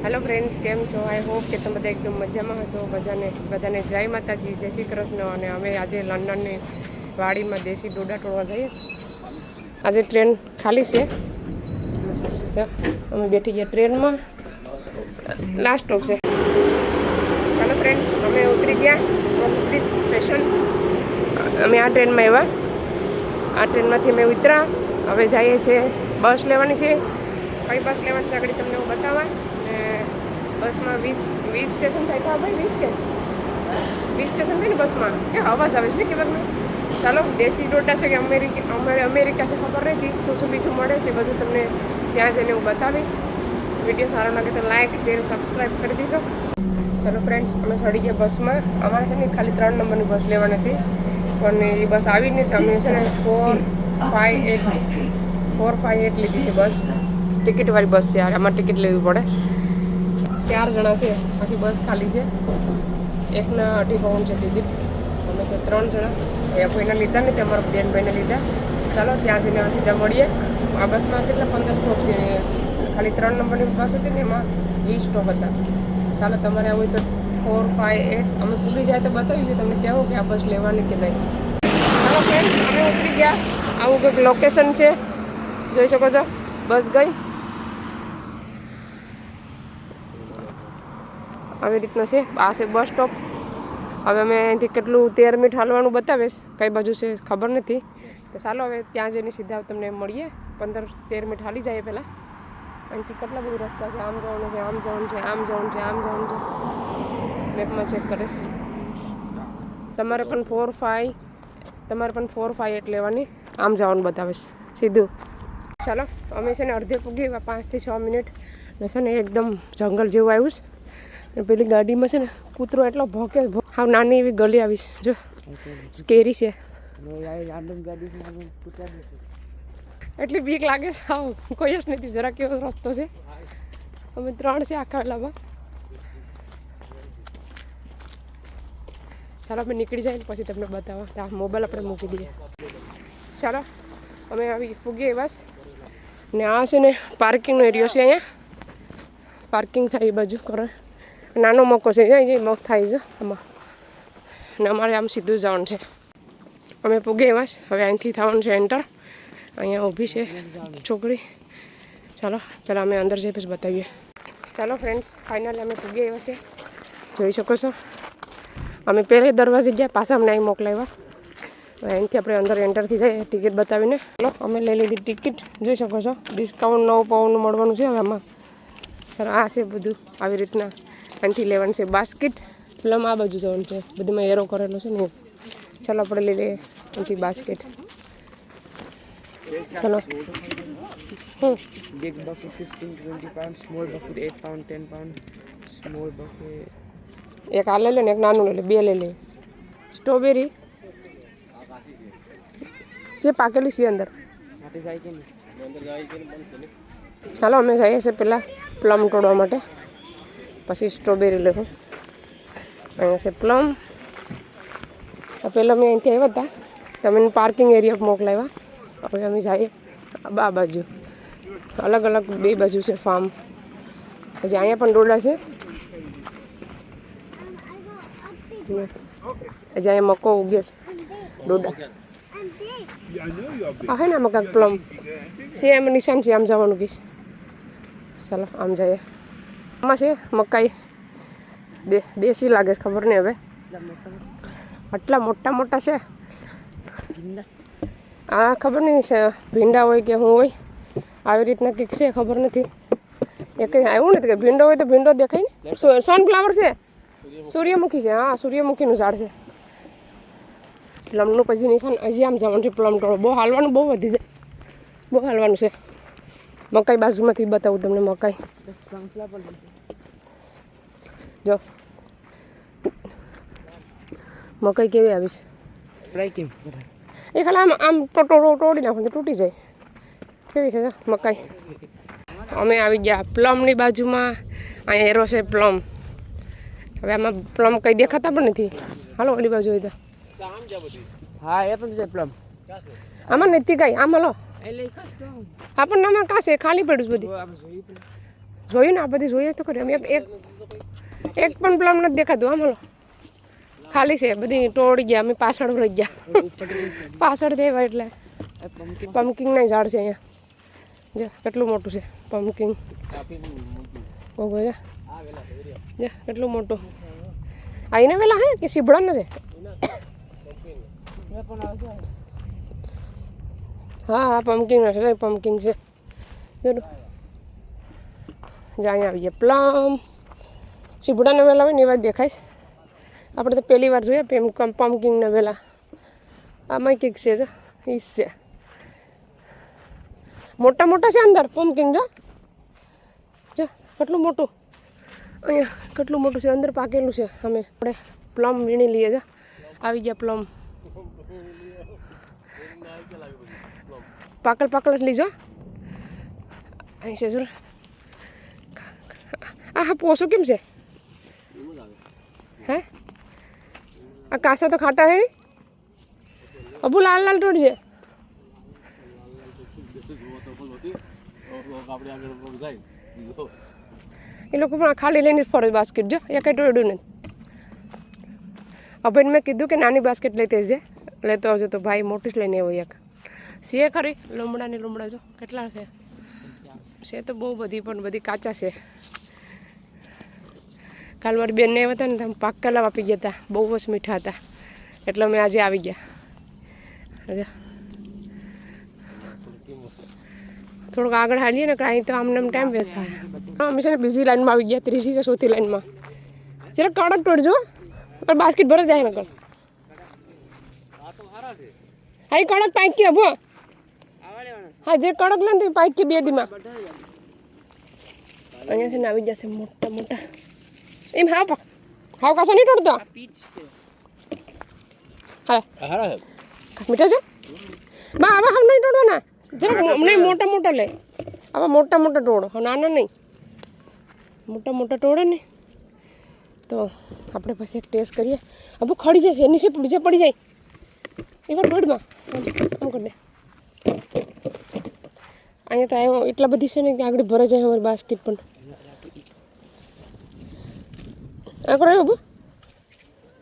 Hello friends, કેમ છો? I hope કે તમે બધા એકદમ મજામાં હશો. બધાને જય માતાજી, જય શ્રી કૃષ્ણ. અને અમે આજે લંડનની વાડીમાં દેશી ડોડા તોડવા જઈએ. આજે ટ્રેન ખાલી છે, અમે બેઠી ગયા ટ્રેનમાં. લાસ્ટ સ્ટોપ છે. ચાલો ફ્રેન્ડ્સ, અમે ઉતરી ગયા સ્ટેશન. અમે આ ટ્રેનમાં આવ્યા. આ ટ્રેનમાંથી અમે ઉતરા. હવે જઈએ છીએ બસ લેવાની છે. કઈ બસ લેવાની છે આગળ તમને હું બતાવવા. બસમાં 20 સ્ટેશન થાય તો ભાઈ 20 સ્ટેશન થાય ને બસમાં. કે અવાજ આવે છે ને કેવલમાં. ચાલો, દેશી ડોટા છે કે અમેરિકા છે ખબર નથી. શું બીજું મળે છે બધું તમને ત્યાં જઈને હું બતાવીશ. વિડીયો સારો લાગે તો લાઈક શેર સબસ્ક્રાઈબ કરી દીજો. ચાલો ફ્રેન્ડ્સ, અમે ચડી ગયા બસમાં. અમારે છે ને ખાલી 3 નંબરની બસ લેવાની હતી, પણ એ બસ આવી ને અમે છે ને 458 લીધી છે બસ. ટિકિટવાળી બસ છે. આમાં ટિકિટ લેવી પડે. 4 જણા છે, આખી બસ ખાલી છે. એકના 2.5 પાઉન્ડ છે ટિકિટ. અમે છે 3 જણા. એ ભાઈને લીધા ને, અમારા બેનભાઈને લીધા. ચાલો ત્યાં જઈને સીધા મળીએ. આ બસમાં કેટલા 15 સ્ટોપ છે. ખાલી 3 નંબરની બસ હતી ને, એમાં 20 સ્ટોપ હતા. ચાલો, તમારે આવું તો 458 અમે પૂરી જાય તો બતાવીશું તમને કહેવું કે આ બસ લેવાની કે નહીં. ચાલો ફ્રેન્ડ, અમે ઉતરી ગયા. આવું કંઈક લોકેશન છે, જોઈ શકો છો. બસ ગઈ. આવી રીતના છે. આ છે બસ સ્ટોપ. હવે અમે અહીંથી કેટલું 13 મિનિટ હાલવાનું બતાવીશ. કઈ બાજુ છે ખબર નથી. તો ચાલો હવે ત્યાં જઈને સીધા તમને મળીએ. 15-13 મિનિટ હાલી જાય પહેલાં. અહીંથી કેટલા બધા રસ્તા છે. આમ જવાનું છે, આમ જવાનું છે, આમ જવાનું છે, આમ જવાનું છે. મેપમાં ચેક કરીશ. તમારે પણ 458 લેવાની. આમ જવાનું બતાવીશ સીધું. ચાલો, અમે છે ને અડધે પૂગી 5 થી 6 મિનિટ. ને છે ને એકદમ જંગલ જેવું આવ્યું છે. પેલી ગાડીમાં છે ને કૂતરો એટલો ભોંકે. હા, નાની એવી ગલી આવીશ જો. સ્કેરી છે. એટલી બીક લાગે છે. હા, કોઈ જ નથી. જરા કેવો રસ્તો છે. અમે 3 છે આખા વેલામાં. ચાલો, અમે નીકળી જાય ને પછી તમને બતાવો. ત્યાં મોબાઈલ આપણે મૂકી દઈએ. ચાલો, અમે આવી પૂગીએ બસ. ને આ છે ને પાર્કિંગનો એરિયો છે. અહીંયા પાર્કિંગ થાય એ બાજુ કરે. નાનો મોકો છે, જાય જે મોક થાય છે આમાં. ને અમારે આમ સીધું જવાનું છે. અમે પૂગે બસ. હવે અહીંથી થવાનું છે એન્ટર. અહીંયા ઊભી છે છોકરી. ચાલો, પહેલાં અમે અંદર જઈ પછી બતાવીએ. ચાલો ફ્રેન્ડ્સ, ફાઇનલી અમે પૂગે એવા છે, જોઈ શકો છો. અમે પહેલે દરવાજે ગયા, પાછા અમને અહીં મોકલાવ્યા. અહીંથી આપણે અંદર એન્ટરથી જઈએ ટિકિટ બતાવીને. ચાલો, અમે લઈ લીધી ટિકિટ. જોઈ શકો છો ડિસ્કાઉન્ટ 9 પાઉન્ડનું મળવાનું છે હવે આમાં. સર આ છે બધું આવી રીતના. અહીંથી લેવાનું છે બાસ્કેટ. પ્લમ આ બાજુ જવાનું છે. બધીમાં એરો કરેલો છે ને. ચાલો, આપણે લઈ લઈએ અહીંથી બાસ્કેટ. ચલો. Big bucket 15-20 pounds, small bucket 8 pound 10 pound, small bucket. એક આ લઈ લે ને એક નાનું લઈ લે. 2 લઈ લે. સ્ટ્રોબેરી જે પાકેલી છે અંદર. ચાલો, અમે જઈએ છીએ પહેલાં પ્લમ તોડવા માટે, પછી સ્ટ્રોબેરી લેવું. અહીંયા છે પ્લમ. પહેલાં અમે અહીંથી આવ્યા હતા, તમે પાર્કિંગ એરિયા મોકલાવ્યા. હવે અમે જઈએ આ બાજુ. અલગ અલગ 2 બાજુ છે ફાર્મ. પછી અહીંયા પણ ડોડા છે. હજી અહીંયા મકો ઉગે છે, ડોડા. હા, હે ને આમાં કાંઈક પ્લમ છે. એમ નિશાન છે, આમ જવાનું કહીશ. ચાલો, આમ જઈએ. આમાં છે મકાઈ. દેશી લાગે છે, ખબર નહીં હવે. આટલા મોટા મોટા છે. આ ખબર નહીં છે ભીંડા હોય કે શું હોય. આવી રીતના કંઈક છે, ખબર નથી. એ કંઈ આવ્યું નથી કે ભીંડો હોય તો ભીંડો દેખાય ને. સનફ્લાવર છે, સૂર્યમુખી છે. હા, સૂર્યમુખીનું ઝાડ છે. પ્લમનું પછી નિશાન હજી આમ જવાનું છે. પ્લમ તોડો બહુ હાલવાનું, બહુ વધી જાય. બહુ હાલવાનું છે. મકાઈ બાજુમાંથી બતાવું તમને. મકાઈ જો, મકાઈ કેવી આવી છે. એ ખાલી આમ તોડી નાખો તો તૂટી જાય. કેવી છે મકાઈ. અમે આવી ગયા પ્લમની બાજુમાં. અહીંયા એરો છે પ્લમ. હવે આમાં પ્લમ કંઈ દેખાતા પણ નથી. હાલો, ઓલી બાજુ હોય તો. હા, એ પણ છે પ્લમ. આમાં નથી કાંઈ. આમ હાલો. હા, પણ આમાં કાં છે, ખાલી પડ્યું છે બધી. જોયું ને આ બધી જોઈએ તો ખરી અમે એક પણ પ્લમ નથી દેખાતું આમ હલો ખાલી છે બધી તોડી ગયા અમે પાછળ રહી ગયા પાછળ દેવા એટલે પમ્પકિંગના ઝાડ છે અહીંયા જો કેટલું મોટું છે પમ્પકિંગ ઓહો જા કેટલું મોટું આઈને વેલા હે કે સીભડા છે હા હા પમ્પકિંગ છે પમ્પકિંગ છે ચલો જ્યાં અહીંયા આવીએ પ્લમ સીભડાના વેલા હોય ને એ વાત દેખાય આપણે તો પહેલી વાર જોયા પમ્પકિંગના વેલા આમાં કંઈક છે જો ઈસ છે મોટા મોટા છે અંદર પમ્પકિંગ જો જો કેટલું મોટું અહીંયા કેટલું મોટું છે અંદર પાકેલું છે અમે આપણે પ્લમ વીણી લઈએ જો આવી ગયા પ્લમ પાકલ જ લીજો અહીં છે જો હા પોસો કેમ છે હે આ કાસા તો ખાટા હે અબુ લાલ લાલ તોડજે એ લોકો પણ ખાલી લઈને જ ફરે બાસ્કેટ જો એ કંઈ ટોડ્યું નથી અભિને મેં કીધું કે નાની બાસ્કેટ લેતે છે લેતો આવજો તો ભાઈ મોટી જ લઈને આવ્યો એક છે ખરી લીમડા જો કેટલા છે તો બહુ બધી પણ બધી કાચા છે કાલ મારી બેનને આવ્યા હતા ને તમે પાક્કલા આપી ગયા હતા બહુ જ મીઠા હતા એટલે અમે આજે આવી ગયા થોડુંક આગળ હાલીએ ને કાંઈ તો આમને ટાઈમ વેસ્ટ થાય અમે છે ને બીજી લાઈનમાં આવી ગયા ત્રીજી કે ચોથી લાઈનમાં જરા કડક તોડજો પણ બાસ્કેટ ભર જાય ને હા એ કડક પાઇક કે હબો હા જે કડક લે ને તો પાઇક કે બે દીમાં અહીંયા છે ને આવી જશે મોટા મોટા એમ હાવ કાસા નહીં તોડતો હા મીઠા છે બા આવા હાવ નહીં તોડવાના જરા નહીં મોટા લે આવા મોટા તોડો નાના નહીં મોટા તોડે ને તો આપણે પછી એક ટેસ્ટ કરીએ હવે ખડી જશે એની છે બીજા પડી જાય એવા દોડમાં આમ કરી દે અહીંયા તો આવ્યો એટલા બધી છે ને કે આગળ ભરાઈ જાય અમારી બાસ્કેટ પણ આગળ આવ્યો બુ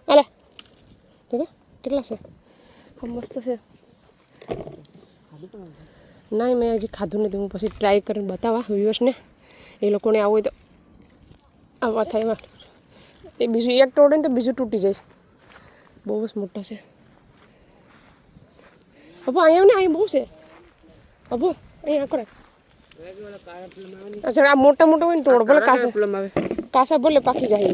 અલે તો કેટલા છે મસ્ત છે ના મેં હજી ખાધું નથી હું પછી ટ્રાય કરીને બતાવવા વ્યુઅર્સને એ લોકોને આવું હોય તો આમાં થાય એમાં એ બીજું એક તોડે ને તો બીજું તૂટી જાય બહુ જ મોટા છે અબો અહીંયા ને અહીં બહુ છે અબો અહીંયા કરે અચ્છા આ મોટા હોય ને તોડ ભલે કાસા ભલે પાકી જાય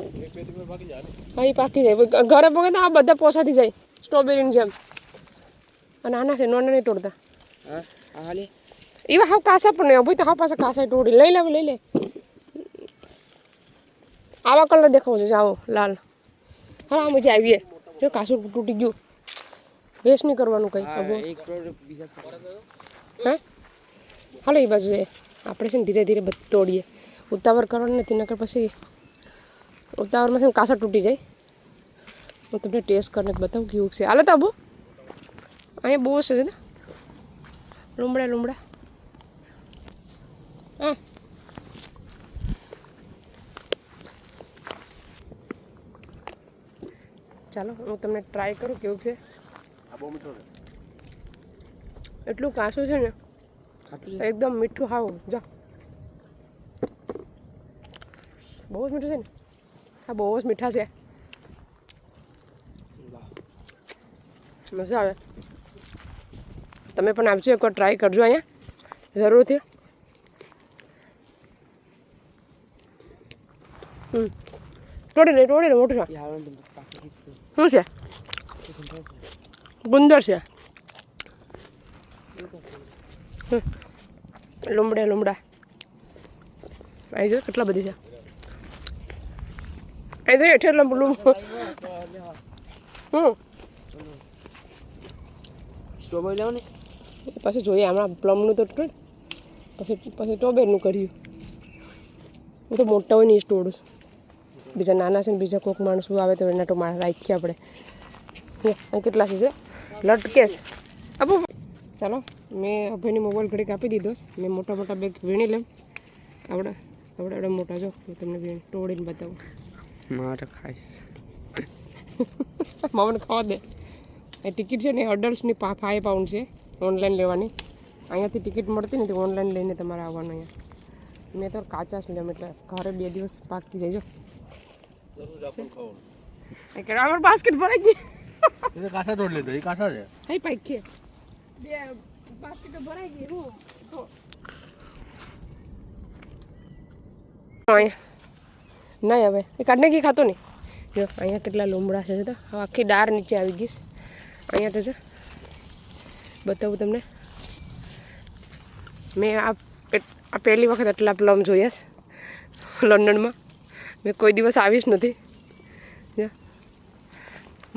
હા એ પાકી જાય ઘરે પગે તો આ બધા પોસાથી જાય સ્ટ્રોબેરીની જેમ અને આના છે નોના નહીં તોડતા એવા હાવ કાસા પણ નહીં ભાઈ તો હાવ પાછા કાસા તોડી લઈ લે આવા કલર દેખાવો છે આવો લાલ હા આમ જ આવીએ જો કાસું તૂટી ગયું વેસ્ટ નહીં કરવાનું કંઈ હા હાલો એ બાજુ છે આપણે છે ને ધીરે ધીરે બધું તોડીએ ઉતાવળ કરવાનું નથી નકર પછી ઉતાવળમાં છે ને કાસા તૂટી જાય હું તમને ટેસ્ટ કરીને બતાવું કેવું છે હાલો તો આબુ અહીંયા બહુ છે ને લીમડા હા ચાલો હું તમને ટ્રાય કરું કેવું છે એટલું કાચું છે ને એકદમ મીઠું હાવ જો બહુ જ મીઠું છે ને હા બહુ જ મીઠા છે મજા આવે તમે પણ આવજો એકવાર ટ્રાય કરજો અહીંયા જરૂરથી તોડી લે મોટું છે શું છે ગુંદર છે લીમડા અહીં જો કેટલા બધી છે અહીં તો હેઠે સ્ટ્રોબેરી લેવાની પછી જોઈએ હમણાં પ્લમનું તો પછી સ્ટ્રોબેરીનું કર્યું હું તો મોટા હોય ને એ તોડું બીજા નાના છે ને બીજા કોઈક માણસો આવે તો એના તો રાખીએ આપણે કેટલા છે લટકેશ આપો ચાલો મેં અભયની મોબાઈલ ઘડીક આપી દીધો મેં મોટા બેગ વીણી લેમ આપણે આવડા મોટા જો હું તમને બી તોડીને બતાવું. મારે ખાઈશ. મામાને ખાવા દે. એ ટિકિટ છે ને અડલ્ટ્સની 5 પાઉન્ડ છે ઓનલાઈન લેવાની. અહીંયાથી ટિકિટ મળતી નથી, ઓનલાઈન લઈને તમારે આવવાનું અહીંયા. મેં તો કાચા જ લેમ એટલે ઘરે 2 દિવસ પાકી જાય. જો અમાર બાસ્કેટ ભરાઈ ગઈ. એ કાસા તોડ લેતો, એ કાસા છે. હાઈ પાક કે 2 બાસ્કેટ ભરાઈ ગઈ. હું તો નહીં હવે એ કાઢને ઘી ખાતો નહીં. જો અહીંયા કેટલા લીમડા છે. તો હવે આખી ડાર નીચે આવી ગઈશ. અહીંયા તો છે બતાવું તમને. મેં આ પહેલી વખત એટલા પ્લમ જોયા છે લંડનમાં. મેં કોઈ દિવસ આવીશ નથી.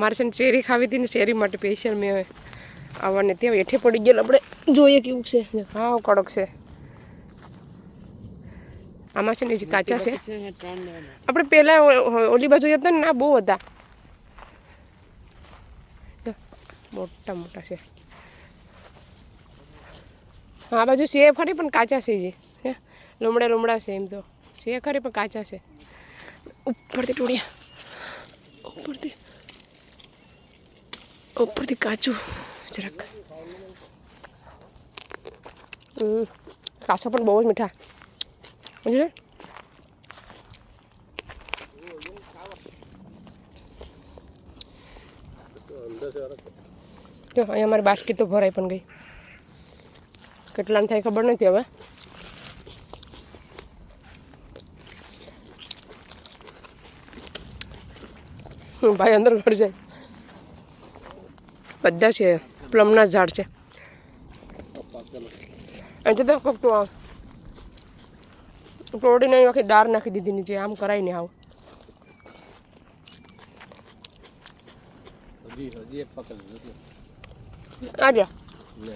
મારે છે ને ચેરી ખાવી હતી ને, ચેરી માટે સ્પેશિયલ મેં આવવાની ત્યાં હેઠે પડી ગયેલ. આપણે જોઈએ કેવું છે. હા કડક છે. આમાં છે ને જે કાચા છે. આપણે પહેલાં ઓલી બાજુ હતા ને, ના બહુ હતા. મોટા મોટા છે. હા બાજુ છે ખરી પણ કાચા છે. જે લોમડા છે એમ તો છે ખરી પણ કાચા છે. ઉપરથી ટોળિયા, ઉપરથી કાચું જરાક. કાચા પણ બહુ જ મીઠા. સમજ્યું? જો અહીંયા મારી બાસ્કેટ તો ભરાઈ પણ ગઈ. કેટલાને થાય ખબર નથી હવે. ભાઈ અંદર ઘર જાય. બધા છે પ્લમના ઝાડ છે. અહીં તો ફક્ત તોડીને આખી ડાર નાખી દીધી નીચે. આમ કરાય ને આવું. હજી એક પકડ નથી. આજે લે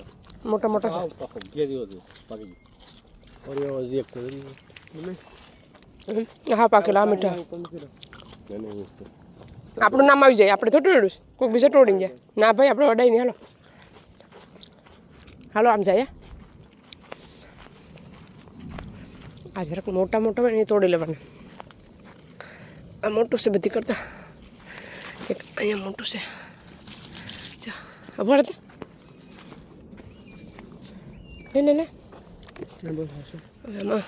મોટા મોટા આવ પકડ કે દીધો તો પાકી. ઓરે હજી એક છે. હા પાકેલા મીઠા. નહીં વસ્તુ આપણું નામ આવી જાય. આપણે થોડું એડું કોઈ બીજા તોડીને જાય. ના ભાઈ આપણે અડાઈ નહીં. હાલો હાલો આમ જાય. આ જરાક મોટા મોટા હોય ને એ તોડી લેવાના. આ મોટું છે બધી કરતા. એક અહીંયા મોટું છે. ચા ખબર હતી લે એમાં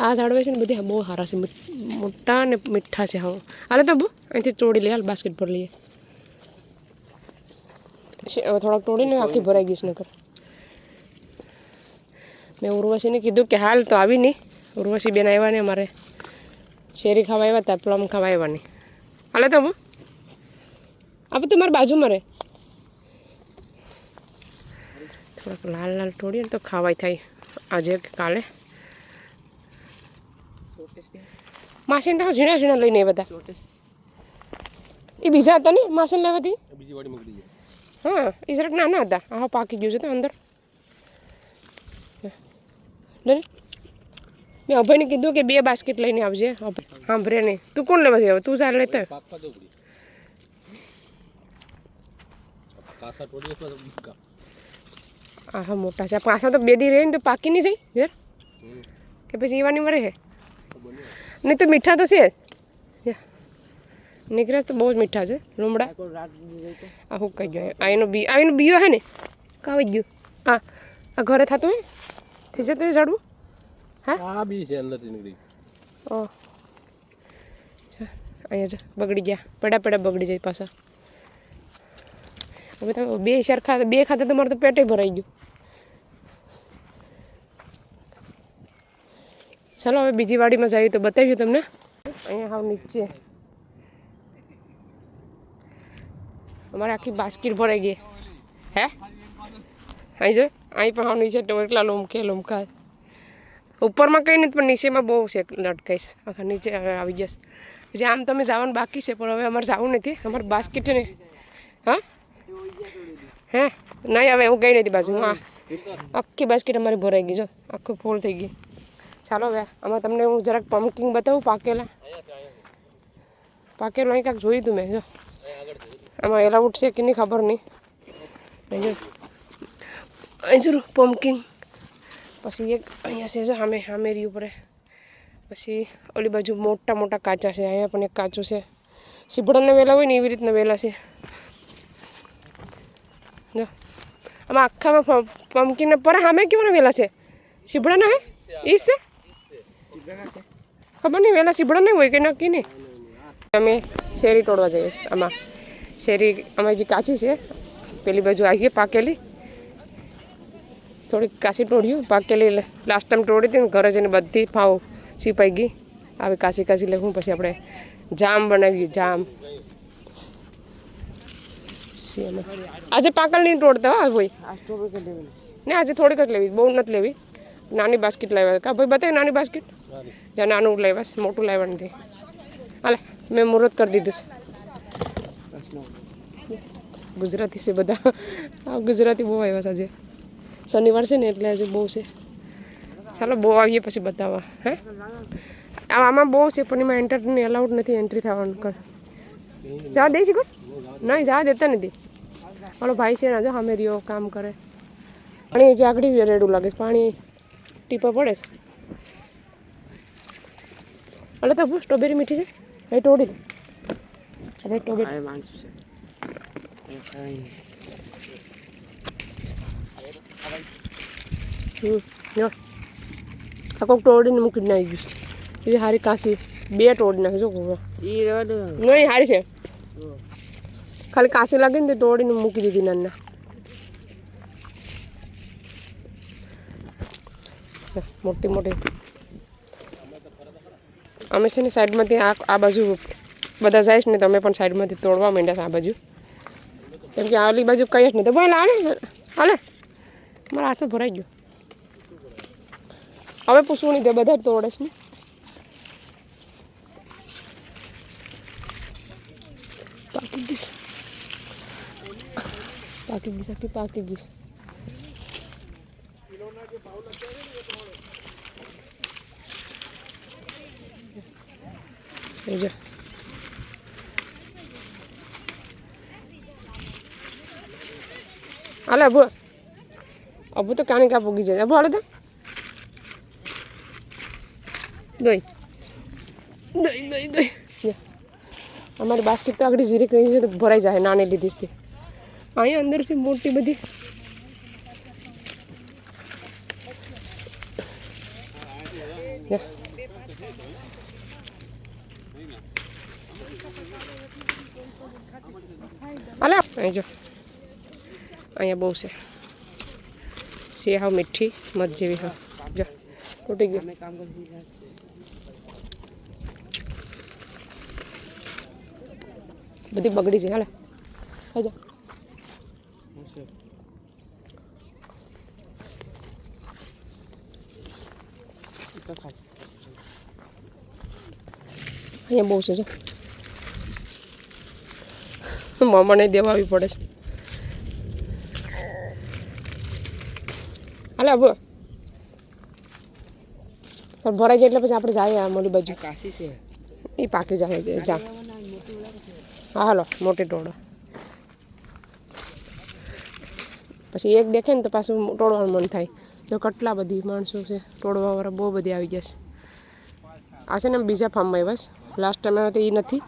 આ ઝાડવા છે ને બધી બહુ સારા છે. મોટા ને મીઠા છે. હા હાલે તો બહુ અહીંથી તોડી લઈએ. હાલ બાસ્કેટ ભરી લઈએ. હવે થોડાક તોડીને આખી ભરાઈ ગઈશ નકર. મેં ઉર્વશીને કીધું કે હાલ તો આવી નહીં. ઉર્વશી બેન આવ્યા ને અમારે શેરી ખાવા આવ્યા હતા, પ્લમ ખાવા આવ્યા નહીં. હાલે તો હું આપણે તો મારી બાજુમાં રહે. થોડાક લાલ લાલ તોડીએ ને તો ખાવાય થાય આજે કે કાલે. માસીને તો ઝીણા ઝીણા લઈને આવ્યા હતા. એ બીજા હતા ને માસીને લેવાથી. બીજી વાડી મોકલી જાય. હા એ જરાક નાના હતા. હા પાકી ગયું છે તો અંદર. લે મેં અભયને કીધું કે 2 બાસ્કેટ લઈને આવજે. સાંભળે નહીં. તું કોણ લેવા જાય? તું સાર લેતો. પાકવા દો પડી. કાસા તોડી તો બીકા. હા મોટા છે. પાછા તો 2 દી રહે ને તો પાકી નહીં જાય જર કે પછી એવાની મરે છે. નહીં તો મીઠા તો છે જ. નીકળે તો બહુ જ મીઠા છે લીમડા. આ હું કહી ગયો. આનું બીયો હે ને કાવી ગયું. આ ઘરે થતું હે થઈ જતું એ ઝાડવું. આ બી છે અંદરથી નીકળી. ઓહ અહીંયા જો બગડી ગયા. પડા બગડી જાય પાછા. હવે તો 2 સરખા 2 ખાતે તો મારું તો પેટે ભરાઈ ગયું. ચાલો હવે બીજી વાડીમાં જઈએ તો બતાવ્યું તમને. અહીંયા હાવ નીચે અમારે આખી બાસ્કેટ ભરાઈ ગઈ. હે અહીં જો અહીં પણ હાવ નીચે એટલા લોમકા. ઉપરમાં કંઈ નથી પણ નીચેમાં બહુ છે લટકાઈશ. આખા નીચે આવી જશે. પછી આમ તમે જવાનું બાકી છે પણ હવે અમારે જવું નથી. અમારે બાસ્કેટ છે ને. હા હે નહીં હવે હું ગઈ નથી બાજુ. હા આખી બાસ્કેટ અમારી ભરાઈ ગઈ. જો આખું ફૂલ થઈ ગઈ. ચાલો હવે આમાં તમને હું જરાક પમ્પકિંગ બતાવું. પાકેલું અહીં કાંઈક જોયું હતું મેં. જો આમાં એલાઉડ છે કે નહીં ખબર નહીં. અહીં જરૂર પમ્પકિંગ પછી એક અહીંયા છે સામે સામેરી ઉપર, પછી ઓલી બાજુ મોટા મોટા કાચા છે, અહીંયા પણ એક કાચું છે. સીભડાના વેલા હોય ને એવી રીતના વેલા છે. જો આમાં આખામાં પમ્પકિન પર સામે કેવાના વેલા છે? સીભડાના હે ઈસ છે ખબર નહીં, વેલા સીભડા નહીં હોય કે નક્કી નહીં. અમે શેરી તોડવા જઈએ આમાં. શેરી અમારી જે કાચી છે પેલી બાજુ આવીએ પાકેલી, થોડીક કાચી તોડ્યું, પાકેલી લાસ્ટ ટાઈમ તોડી હતી ને ઘરે જઈને બધી ફાવ સીપાઈ ગઈ. આવી કાચી કાચી લેવું, પછી આપણે જામ બનાવીએ. જામ આજે પાકલ નહીં તોડતા હા ભાઈ, ને આજે થોડીક જ લેવી, બહુ નથી લેવી. નાની બાસ્કેટ લાવ્યા કા ભાઈ, બતાવી નાની બાસ્કેટ. જ્યાં નાનું લાવ્યા, મોટું લાવવા નથી. હાલે મેં મુહૂર્ત કરી દીધું છે. ગુજરાતી છે બધા, ગુજરાતી બહુ આવ્યા છે આજે. શનિવાર છે ને એટલે આજે બહુ છે. ચાલો બહુ આવીએ પછી બતાવવા. હે આમાં બહુ છે પણ એમાં એન્ટર અલાઉડ નથી, એન્ટ્રી થવાનું. કર જા દઈ શકો નહીં, જા દેતા નથી. મારો ભાઈ છે ને જો સામે રહ્યો કામ કરે. પાણી જે આગળ રેડું લાગે છે, પાણી ટીપા પડે છે. એટલે તો સ્ટ્રોબેરી મીઠી છે, એ તોડી દે આપણે. સ્ટ્રોબેરી આ કોઈક તોડીને મૂકી નાખી ગયું છે. એવી સારી કાશી બે તોડી નાખી જો નહીં, સારી છે. ખાલી કાશી લાગે ને તે તોડીને મૂકી દીધી નાના. મોટી મોટી અમે છે ને સાઈડમાંથી આ બાજુ બધા જાય છે ને, તમે પણ સાઈડમાંથી તોડવા માંડ્યા છે આ બાજુ, કેમ કે આલી બાજુ કઈ જ નહીં. તો ભાઈ હાલે હાલે, મારા હાથમાં ભરાઈ ગયો. હવે પૂછવું નહીં, તે બધા જ તોડે છે ને. પાકી ગઈશ, પાકી ગઈશ, આખી પાકી ગઈશ. જો હાલે અબુ, અબુ તો કાની કા પૂગી જાય. અબુ હાલે તો ગઈ ગઈ ગઈ ગઈ. અમારી બાસ્કેટ તો આગળ જીરીક રહી છે તો ભરાઈ જાય, નાની લીધી છે. અહીંયા અંદર છે મોટી બધી. હાલે અહીં જો, અહીંયા બહુ છે. સે હાવ મીઠી મધ જેવી. હા જો તૂટી ગઈ. બધી બગડી છે. હાલે હા જો અહીંયા બહુ છે. જો મામાને દેવા આવી પડે છે. હાલે અબુ સર ભરાઈ જાય એટલે પછી આપણે જાય આ મોલી બાજુ. કાશી છે એ પાકી જાય જા. હા હાલો મોટી ટોળો. પછી એક દેખે ને તો પાછું તોડવાનું મન થાય. જો કેટલા બધી માણસો છે તોડવાવાળા, બહુ બધી આવી ગયા છે. આ છે ને બીજા ફાર્મમાં બસ લાસ્ટ ટાઈમ આવ્યા તો એ નથી.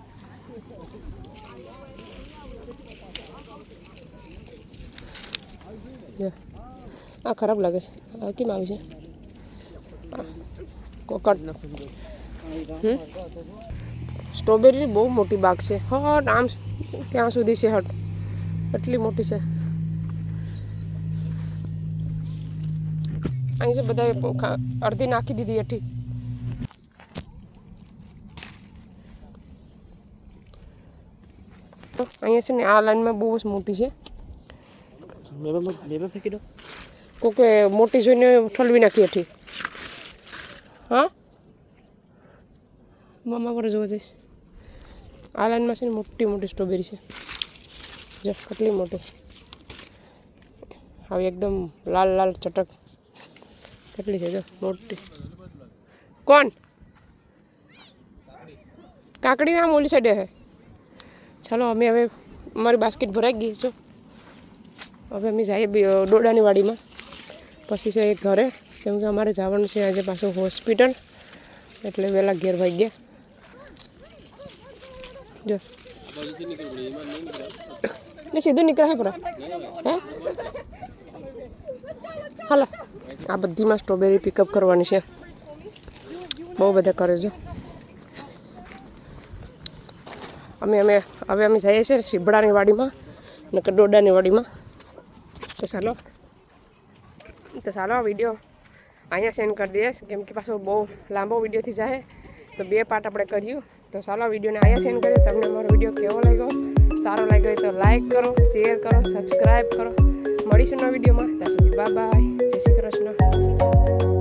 આ ખરાબ લાગે છે. આ કેમ આવી છે? કોકટ સ્ટ્રોબેરી બહુ મોટી બાગ છે. હટ આમ ત્યાં સુધી છે. હટ એટલી મોટી છે. અહીં છે બધા અડધી નાખી દીધી એઠી. અહીંયા છે ને આ લાઈનમાં બહુ જ મોટી છે. ફેંકી દો કોકે મોટી જોઈને ઠલવી નાખી એઠી. હા મામા પર જોવા જઈશ. આ લાઈનમાં છે ને મોટી મોટી સ્ટ્રોબેરી છે. જો કેટલી મોટી, હવે એકદમ લાલ લાલ ચટક કેટલી છે. જો મોટી. કોણ કાકડી આમ ઓલી સાઈડે હે. ચાલો અમે હવે અમારી બાસ્કેટ ભરાઈ ગઈ. જો હવે અમે જઈએ ડોડાની વાડીમાં, પછી છે ઘરે કેમ કે અમારે જવાનું છે આજે પાછું હોસ્પિટલ, એટલે વહેલા ઘેર ભાઈ ગયા. જો ને સીધું નીકળે પૂરા હે. હાલો, આ બધીમાં સ્ટ્રોબેરી પિકઅપ કરવાની છે. બહુ બધા કરે જો. અમે જઈએ છીએ સીબડાની વાડીમાં ને ડોડાની વાડીમાં. તો ચાલો આ વિડીયો અહીંયા સેન્ડ કરી દઈશ, કેમ કે પાછો બહુ લાંબો વિડીયોથી જાય તો 2 પાર્ટ આપણે કર્યું. તો ચાલો આ વિડીયોને અહીંયા સેન્ડ કરીએ. તમને મારો વિડીયો કેવો લાગ્યો, સારો લાગ્યો હોય તો લાઈક કરો, શેર કરો, સબસ્ક્રાઈબ કરો. મળીશું નવા વિડીયોમાં. ત્યાં સુધી બાય બાય, જય શ્રી કૃષ્ણ.